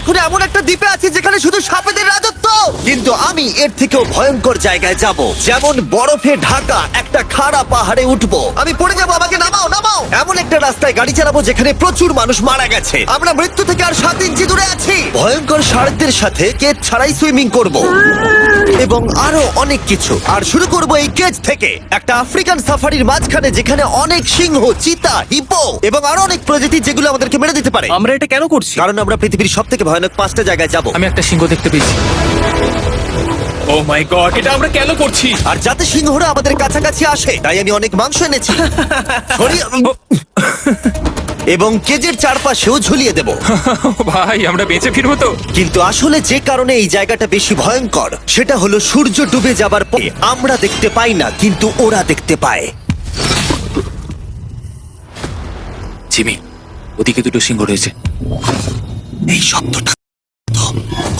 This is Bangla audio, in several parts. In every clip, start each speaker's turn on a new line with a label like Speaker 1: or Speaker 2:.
Speaker 1: এখন এমন একটা দ্বীপে আছি যেখানে শুধু সাপেদের রাজত্ব। কিন্তু আমি এর থেকেও ভয়ঙ্কর জায়গায় যাব, যেমন বরফে ঢাকা একটা খাড়া পাহাড়ে উঠবো। আমি পড়ে যাবো, আমাকে নামাও নামাও। এমন একটা রাস্তায় গাড়ি চালাবো যেখানে প্রচুর মানুষ মারা গেছে। আমরা মৃত্যু থেকে আর 7 ইঞ্চি দূরে আছি। ভয়ঙ্কর শার্কদের সাথে কেজ ছাড়াই সুইমিং করব এবং আরো অনেক কিছু। আর শুরু করব এই কেজ থেকে, একটা আফ্রিকান সাফারির মাঝখানে যেখানে অনেক সিংহ, চিতা, হিপো এবং আরো অনেক প্রজাতি যেগুলো আমাদেরকে মেরে দিতে পারে।
Speaker 2: আমরা এটা কেন করছি?
Speaker 1: কারণ আমরা পৃথিবীর সব থেকে ভয়ানক 5টা জায়গায় যাব।
Speaker 3: আমি একটা সিংহ দেখতে পেয়েছি।
Speaker 2: ও মাই গড, এটা আমরা কেন করছি?
Speaker 1: আর যাতে সিংহরা আমাদের কাছাকাছি আসে তাই আমি অনেক মাংস এনেছি। এবং কেজের চারপাশেও ঝুলিয়ে দেব।
Speaker 3: ভাই আমরা বেঁচে ফিরবো তো?
Speaker 1: কিন্তু আসলে যে কারণে এই জায়গাটা বেশি ভয়ঙ্কর সেটা হলো সূর্য ডুবে যাবার পরে আমরা দেখতে পাই না, কিন্তু ওরা দেখতে পায়।
Speaker 3: জিমি, ওদিকে দুটো সিংহ রয়েছে।
Speaker 1: এই শব্দটা তো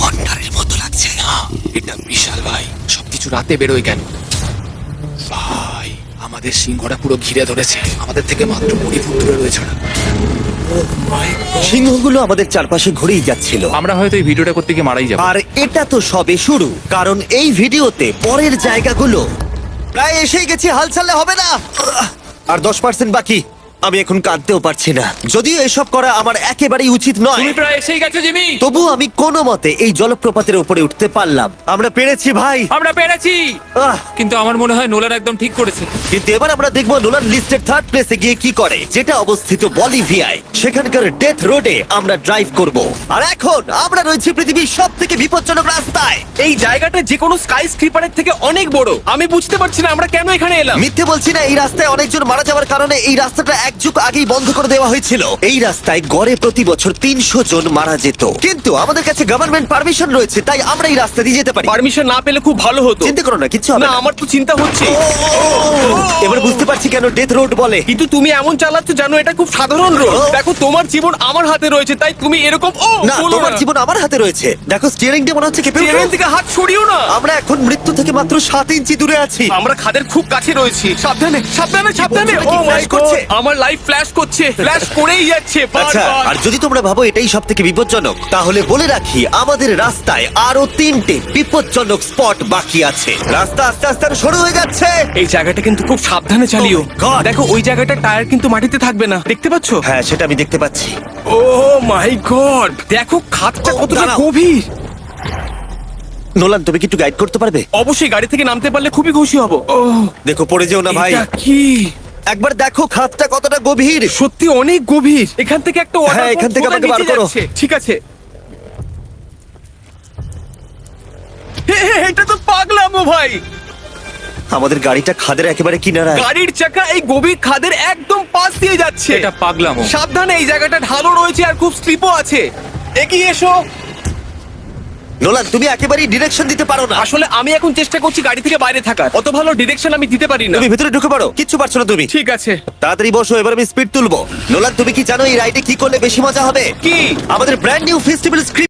Speaker 1: কন্ডারের মতো লাগছে।
Speaker 3: না, এটা বিশাল ভাই। সবকিছু রাতে বেরোয় কেন? ভাই, আমাদের সিংহটা পুরো ঘিরে ধরেছে। আমাদের থেকে মাত্র 20 ফুট দূরে রয়েছে ওরা।
Speaker 1: সিংহগুলো আমাদের চারপাশে ঘুরেই যাচ্ছিল।
Speaker 3: আমরা হয়তো এই ভিডিওটা করতে গিয়ে মারাই যাবো।
Speaker 1: আর এটা তো সবে শুরু, কারণ এই ভিডিওতে পরের জায়গাগুলো প্রায় এসেই গেছি। হাল ছাড়লে হবে না। আর 10% বাকি। আমি এখন কাঁদতেও পারছি না, যদিও এসব করা আমার একেবারেই উচিত নয়।
Speaker 3: তুমি প্রায় এসেই গেছো জিমি।
Speaker 1: তবু আমি কোনো মতে এই জলপ্রপাতের উপরে উঠতে পারলাম। আমরা পেরেছি ভাই।
Speaker 3: আমরা পেরেছি।
Speaker 1: আহ,
Speaker 3: কিন্তু আমার মনে হয় নোলান একদম ঠিক করেছে।
Speaker 1: কিন্তু এবার আমরা দেখবো নোলান লিস্টের 3rd প্লেসে গিয়ে কি করে, যেটা অবস্থিত বলিভিয়ায়। সেখানকার ডেথ রোডে আমরা ড্রাইভ করব। আর এখন আমরা রয়েছি পৃথিবীর সব থেকে বিপজ্জনক রাস্তায়।
Speaker 2: এই জায়গাটা যে কোনো স্কাই স্ক্রিপারের থেকে অনেক বড়। আমি বুঝতে পারছি না আমরা কেন এখানে এলাম।
Speaker 1: মিথ্যে বলছি না, এই রাস্তায় অনেকজন মারা যাওয়ার কারণে এই রাস্তাটা 1 যুগ আগেই বন্ধ করে দেওয়া হয়েছিল। এই রাস্তায় গড়ে প্রতি বছর 300 জন মারা যেত, কিন্তু আমাদের কাছে গভর্নমেন্ট পারমিশন রয়েছে, তাই আমরা এই রাস্তা দিয়ে যেতে পারি।
Speaker 2: পারমিশন না পেলে খুব ভালো হতো।
Speaker 1: চিন্তা করো না, কিচ্ছু হবে
Speaker 2: না,
Speaker 1: না।
Speaker 2: আমার তো চিন্তা হচ্ছে।
Speaker 1: এবার বুঝতে পারছি কেন ডেথ রোড বলে।
Speaker 2: কিন্তু তুমি এমন চালাচ্ছ জানো এটা খুব সাধারণ রোড।
Speaker 1: ও।
Speaker 2: দেখো তোমার জীবন আমার হাতে রয়েছে, তাই তুমি এরকম
Speaker 1: না, তোমার জীবন আমার হাতে রয়েছে। দেখো স্টিয়ারিং দিয়ে মনে হচ্ছে কেঁপে উঠলো।
Speaker 2: ট্রেন থেকে হাত সরিও না।
Speaker 1: আমরা এখন মৃত্যু থেকে মাত্র 7 ইঞ্চি দূরে আছি।
Speaker 2: আমরা খাদের খুব কাছে রয়েছি। সাবধানে সাবধানে সাবধানে।
Speaker 1: বলছো নাকি
Speaker 2: ও মাই
Speaker 1: flash করছে?
Speaker 2: গড, আমার লাইফ ফ্ল্যাশ করছে, ফ্ল্যাশ করেই যাচ্ছে
Speaker 1: আচ্ছা,
Speaker 2: বারবার।
Speaker 1: আর যদি তোমরা ভাবো এটাই সব থেকে বিপজ্জনক, তাহলে বলে রাখি আমাদের রাস্তায় আরো 3টে বিপজ্জনক স্পট বাকি আছে। রাস্তা আস্তে আস্তে আরো সরু হয়ে যাচ্ছে।
Speaker 2: এই জায়গাটা কিন্তু খুব সাবধানে চালিও।
Speaker 1: Oh my God!
Speaker 2: দেখো ওই জায়গাটার টায়ার কিন্তু মাটিতে থাকবে না, দেখতে পাচ্ছো?
Speaker 1: হ্যাঁ, সেটা আমি দেখতে পাচ্ছি।
Speaker 2: ও মাই গড, দেখো খাদটা
Speaker 1: ও,
Speaker 2: কতটা
Speaker 1: দাঁড়াও।
Speaker 2: গভীর।
Speaker 1: নোলান, তুমি কি একটু গাইড করতে পারবে?
Speaker 2: অবশ্যই, গাড়ি থেকে নামতে পারলে খুবই খুশি হব। ও
Speaker 1: দেখো পড়ে যেও না ভাই।
Speaker 2: এটা কি?
Speaker 1: একবার দেখো খাতটা কতটা গভীর।
Speaker 2: সত্যি অনেক গভীর। এখান থেকে একটা ওয়াটার
Speaker 1: হ্যাঁ, এখান থেকে আমাকে বার করো।
Speaker 2: ঠিক আছে। এটা তো পাগলামো ভাই।
Speaker 1: আমাদের গাড়িটা খাদের একেবারে কিনারায়।
Speaker 2: গাড়ির চাকা এই গভীর খাদের একদম পাশ দিয়ে যাচ্ছে।
Speaker 3: এটা পাগলামো।
Speaker 2: সাবধানে, এই জায়গাটা ঢালু রয়েছে আর খুব স্লিপও আছে। এগিয়ে এসো।
Speaker 1: নোলান, তুমি একেবারেই ডিরেকশন দিতে পারো না।
Speaker 2: আসলে আমি এখন চেষ্টা করছি গাড়ি থেকে বাইরে থাকার। অত ভালো ডিরেকশন আমি দিতে পারি না।
Speaker 1: তুমি ভিতরে ঢুকে পড়ো, কিচ্ছু পারছো না তুমি।
Speaker 2: ঠিক আছে।
Speaker 1: তাড়াতাড়ি বসো, এবার আমি স্পিড তুলবো। নোলান, তুমি কি জানো এই রাইডে কি করলে বেশি মজা হবে?
Speaker 2: কি?
Speaker 1: আমাদের ব্র্যান্ড নিউ ফেস্টিভ্যাল স্ক্রিপ্ট